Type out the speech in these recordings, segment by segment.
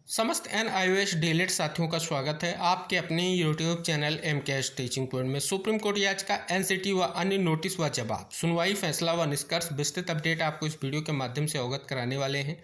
समस्त NIOS DElEd साथियों का स्वागत है आपके अपने YouTube channel MKS teaching point में। सुप्रीम कोर्ट याचिका NCT व अन्य नोटिस व जवाब, सुनवाई, फैसला व निष्कर्ष विस्तृत अपडेट आपको इस वीडियो के माध्यम से अवगत कराने वाले हैं।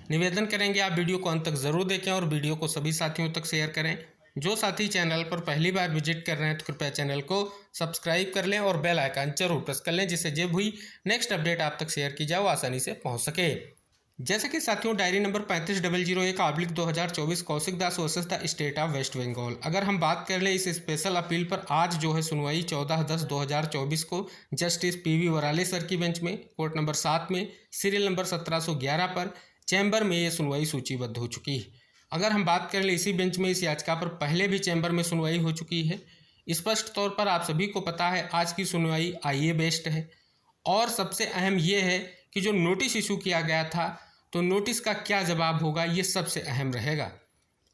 निवेदन करेंगे आप वीडियो को अंत तक जरूर देखें और वीडियो को सभी साथियों तक शेयर करें। जो साथी चैनल पर पहली बार विजिट कर रहे हैं तो कृपया चैनल को सब्सक्राइब कर लें और बेल आइकन जरूर प्रेस कर लें, जिससे जब भी नेक्स्ट अपडेट आप तक शेयर की जाए वो आसानी से पहुंच सके। जैसे कि साथियों, diary number 35-001/2024 Kaushik Das versus the state of West Bengal. अगर हम बात कर लें इस स्पेशल अपील पर, आज जो है सुनवाई 14/10/2024 को जस्टिस PV वराले सर की बेंच में, कोर्ट नंबर 7 में, सीरियल नंबर 1711 पर चैम्बर में ये सुनवाई सूचीबद्ध हो चुकी है। अगर हम बात कर लें इसी बेंच में इस याचिका पर पहले भी चैम्बर में सुनवाई हो चुकी है। स्पष्ट तौर पर आप सभी को पता है आज की सुनवाई IA बेस्ड है और सबसे अहम ये है कि जो नोटिस इशू किया गया था तो नोटिस का क्या जवाब होगा, ये सबसे अहम रहेगा।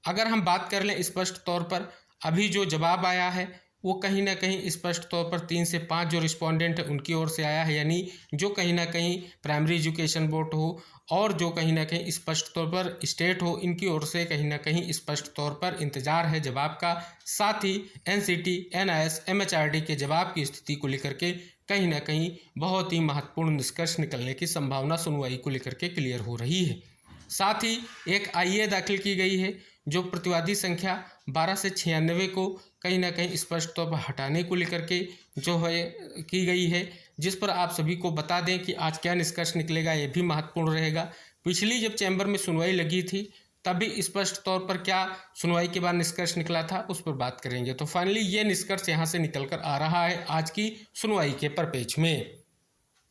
अगर हम बात कर लें स्पष्ट तौर पर, अभी जो जवाब आया है वो कहीं ना कहीं स्पष्ट तौर पर 3 से 5 जो रिस्पोंडेंट है उनकी ओर से आया है, यानी जो कहीं ना कहीं प्राइमरी एजुकेशन बोर्ड हो और जो कहीं ना कहीं स्पष्ट तौर पर स्टेट हो, इनकी ओर से कहीं ना कहीं स्पष्ट तौर पर इंतजार है जवाब का। साथ ही NCT, NIS, MHRD के जवाब की स्थिति को लेकर के कहीं ना कहीं बहुत ही महत्वपूर्ण निष्कर्ष निकलने की संभावना सुनवाई को लेकर के क्लियर हो रही है। साथ ही एक IA दाखिल की गई है जो प्रतिवादी संख्या 12 से 96 को कहीं ना कहीं स्पष्ट तौर पर हटाने को लेकर के जो है की गई है, जिस पर आप सभी को बता दें कि आज क्या निष्कर्ष निकलेगा, ये भी महत्वपूर्ण रहेगा। पिछली जब चैम्बर में सुनवाई लगी थी तभी स्पष्ट तौर पर क्या सुनवाई के बाद निष्कर्ष निकला था उस पर बात करेंगे। तो फाइनली ये निष्कर्ष यहाँ से निकल कर आ रहा है आज की सुनवाई के परिप्रेक्ष्य में।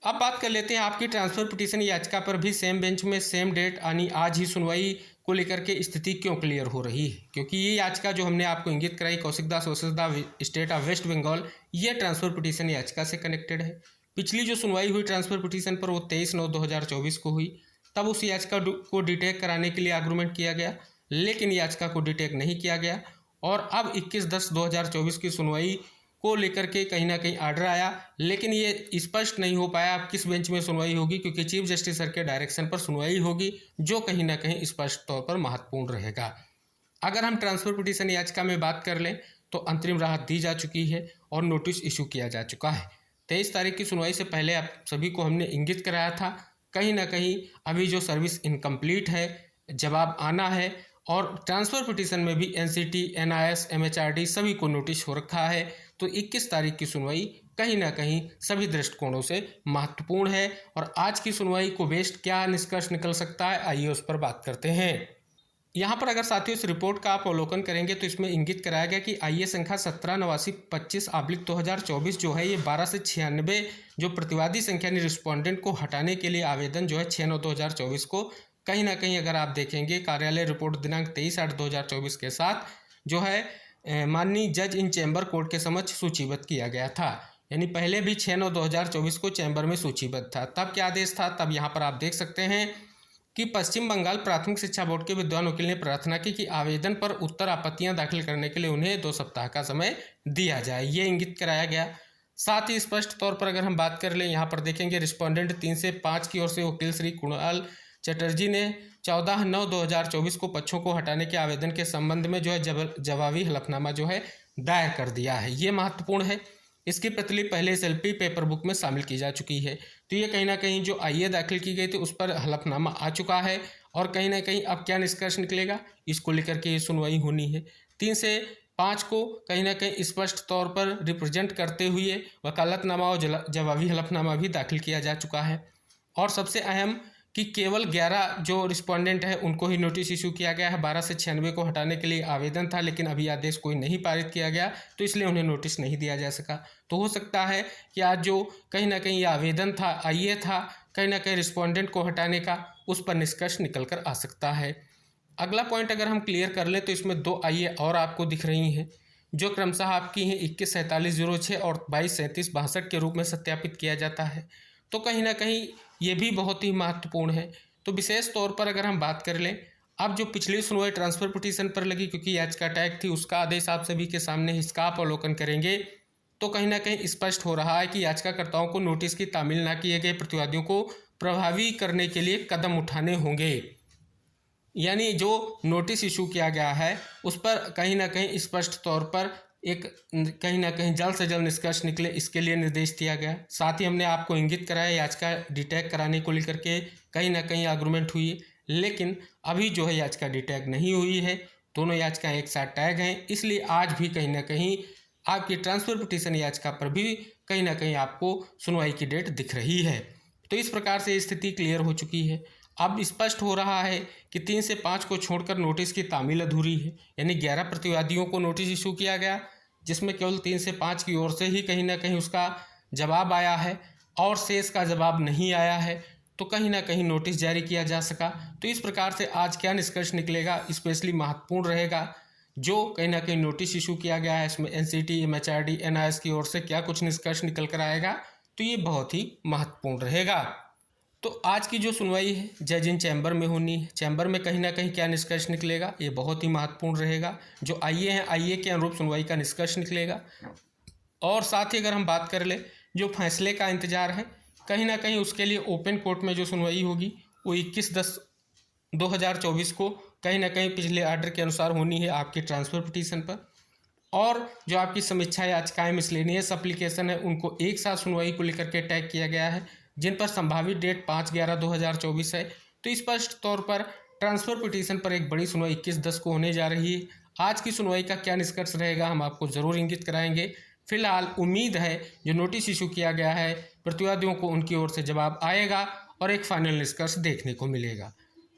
अब बात कर लेते हैं आपकी ट्रांसफर पिटीशन याचिका पर भी सेम बेंच में सेम डेट यानी आज ही सुनवाई को लेकर के स्थिति क्यों क्लियर हो रही है, क्योंकि ये याचिका जो हमने आपको इंगित कराई Kaushik Das versus the state of West Bengal, ये ट्रांसफर पिटीशन याचिका से कनेक्टेड है। पिछली जो सुनवाई हुई ट्रांसफर पिटीशन पर वो 23/9/2024 को हुई, तब उस याचिका को डिटेक कराने के लिए आर्गूमेंट किया गया, लेकिन याचिका को डिटेक नहीं किया गया और अब 21/10/2024 की सुनवाई को लेकर के कहीं ना कहीं आर्डर आया, लेकिन ये स्पष्ट नहीं हो पाया अब किस बेंच में सुनवाई होगी, क्योंकि चीफ जस्टिस सर के डायरेक्शन पर सुनवाई होगी जो कहीं ना कहीं स्पष्ट तौर पर महत्वपूर्ण रहेगा। अगर हम ट्रांसफर पिटीशन याचिका में बात कर लें तो अंतरिम राहत दी जा चुकी है और नोटिस इशू किया जा चुका है। 23 तारीख की सुनवाई से पहले आप सभी को हमने इंगित कराया था कहीं ना कहीं अभी जो सर्विस इनकम्प्लीट है, जवाब आना है और ट्रांसफर पिटीशन में भी NCT, NIS, MHRD सभी को नोटिस हो रखा है। तो 21 तारीख की सुनवाई कहीं ना कहीं सभी दृष्टिकोणों से महत्वपूर्ण है और आज की सुनवाई को बेस्ड क्या निष्कर्ष निकल सकता है, आइए उस पर बात करते हैं। यहाँ पर अगर साथियों इस रिपोर्ट का आप अवलोकन करेंगे तो इसमें इंगित कराया गया कि IA संख्या 1789/25/2024 जो है ये 12 से 96 जो प्रतिवादी संख्या यानी रिस्पोंडेंट को हटाने के लिए आवेदन जो है 6/9/2024 को कहीं ना कहीं अगर आप देखेंगे कार्यालय रिपोर्ट दिनांक 23/8/2024 के साथ जो है माननीय जज इन चैम्बर कोर्ट के समक्ष सूचीबद्ध किया गया था, यानी पहले भी 6/9/2024 को चैम्बर में सूचीबद्ध था। तब क्या आदेश था, तब यहाँ पर आप देख सकते हैं कि पश्चिम बंगाल प्राथमिक शिक्षा बोर्ड के विद्वान वकील ने प्रार्थना की कि आवेदन पर उत्तर आपत्तियां दाखिल करने के लिए उन्हें 2 सप्ताह का समय दिया जाए, ये इंगित कराया गया। साथ ही स्पष्ट तौर पर अगर हम बात कर लें, यहाँ पर देखेंगे रिस्पोंडेंट 3 से 5 की ओर से वकील श्री कुणाल चटर्जी ने 14/9/2024 को पक्षों को हटाने के आवेदन के संबंध में जो है जवाबी हलफनामा जो है दायर कर दिया है, ये महत्वपूर्ण है। इसकी प्रतिलिपि पहले SLP पेपर बुक में शामिल की जा चुकी है। तो ये कहीं ना कहीं जो IA दाखिल की गई थी उस पर हलफनामा आ चुका है और कहीं ना कहीं अब क्या निष्कर्ष निकलेगा इसको लेकर के ये सुनवाई होनी है। 3 से 5 को कहीं ना कहीं स्पष्ट तौर पर रिप्रेजेंट करते हुए वकालतनामा और जवाबी हलफनामा भी दाखिल किया जा चुका है और सबसे अहम कि केवल 11 जो रिस्पोंडेंट है उनको ही नोटिस इशू किया गया है। 12 से 96 को हटाने के लिए आवेदन था, लेकिन अभी आदेश कोई नहीं पारित किया गया तो इसलिए उन्हें नोटिस नहीं दिया जा सका। तो हो सकता है कि आज जो कहीं ना कहीं आवेदन था, IA था कहीं ना कहीं रिस्पोंडेंट को हटाने का, उस पर निष्कर्ष निकल कर आ सकता है। अगला पॉइंट अगर हम क्लियर कर लें तो इसमें 2 IA और आपको दिख रही हैं जो क्रमशः आपकी हैं 21/47/06 और 22/37/62 के रूप में सत्यापित किया जाता है। तो कहीं ना कहीं ये भी बहुत ही महत्वपूर्ण है। तो विशेष तौर पर अगर हम बात कर लें, अब जो पिछली सुनवाई ट्रांसफर पिटीशन पर लगी क्योंकि याचिका टैग थी, उसका आदेश आप सभी के सामने, इसका आप अवलोकन करेंगे तो कहीं ना कहीं स्पष्ट हो रहा है कि याचिकाकर्ताओं को नोटिस की तामील न किए गए प्रतिवादियों को प्रभावी करने के लिए कदम उठाने होंगे। यानी जो नोटिस इशू किया गया है उस पर कहीं ना कहीं स्पष्ट तौर पर एक कहीं ना कहीं जल्द से जल्द निष्कर्ष निकले, इसके लिए निर्देश दिया गया। साथ ही हमने आपको इंगित कराया याचिका डिटैग कराने को लेकर के कहीं ना कहीं आर्गूमेंट हुई, लेकिन अभी जो है याचिका डिटैग नहीं हुई है। दोनों याचिकाएं एक साथ टैग हैं, इसलिए आज भी कहीं ना कहीं आपकी ट्रांसफर पिटीशन याचिका पर भी कहीं ना कहीं आपको सुनवाई की डेट दिख रही है। तो इस प्रकार से स्थिति क्लियर हो चुकी है। अब स्पष्ट हो रहा है कि 3 से 5 को छोड़कर नोटिस की तामील अधूरी है, यानी 11 प्रतिवादियों को नोटिस इशू किया गया, जिसमें केवल 3 से 5 की ओर से ही कहीं ना कहीं उसका जवाब आया है और शेष का जवाब नहीं आया है, तो कहीं ना कहीं नोटिस जारी किया जा सका। तो इस प्रकार से आज क्या निष्कर्ष निकलेगा स्पेशली महत्वपूर्ण रहेगा। जो कहीं ना कहीं नोटिस इशू किया गया है इसमें एनसीटी, एमएचआरडी, एनआईएस की ओर से क्या कुछ निष्कर्ष निकल कर आएगा, तो ये बहुत ही महत्वपूर्ण रहेगा। तो आज की जो सुनवाई है जज इन चैम्बर में होनी है। चैम्बर में कहीं ना कहीं क्या निष्कर्ष निकलेगा ये बहुत ही महत्वपूर्ण रहेगा। जो आईए हैं आईए के अनुरूप सुनवाई का निष्कर्ष निकलेगा। और साथ ही अगर हम बात कर ले जो फैसले का इंतजार है, कहीं ना कहीं उसके लिए ओपन कोर्ट में जो सुनवाई होगी वो 21/10/2024 को कहीं ना कहीं पिछले आर्डर के अनुसार होनी है आपकी ट्रांसफर पिटीशन पर। और जो आपकी समीक्षा याचिकाएं मिसलेनियस एप्लीकेशन है उनको एक साथ सुनवाई को लेकर के टैग किया गया है, जिन पर संभावित डेट 5/11/2024 है। तो स्पष्ट तौर पर ट्रांसफर पिटीशन पर एक बड़ी सुनवाई 21/10 को होने जा रही है। आज की सुनवाई का क्या निष्कर्ष रहेगा हम आपको जरूर इंगित कराएंगे। फिलहाल उम्मीद है जो नोटिस इशू किया गया है प्रतिवादियों को उनकी ओर से जवाब आएगा और एक फाइनल निष्कर्ष देखने को मिलेगा।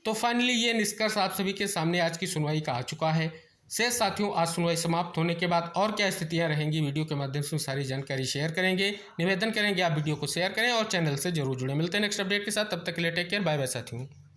तो फाइनली ये निष्कर्ष आप सभी के सामने आज की सुनवाई का आ चुका है। शेष साथियों आज सुनवाई समाप्त होने के बाद और क्या स्थितियां रहेंगी वीडियो के माध्यम से सारी जानकारी शेयर करेंगे। निवेदन करेंगे आप वीडियो को शेयर करें और चैनल से जरूर जुड़े। मिलते हैं नेक्स्ट अपडेट के साथ, तब तक के लिए टेक केयर, बाय बाय साथियों।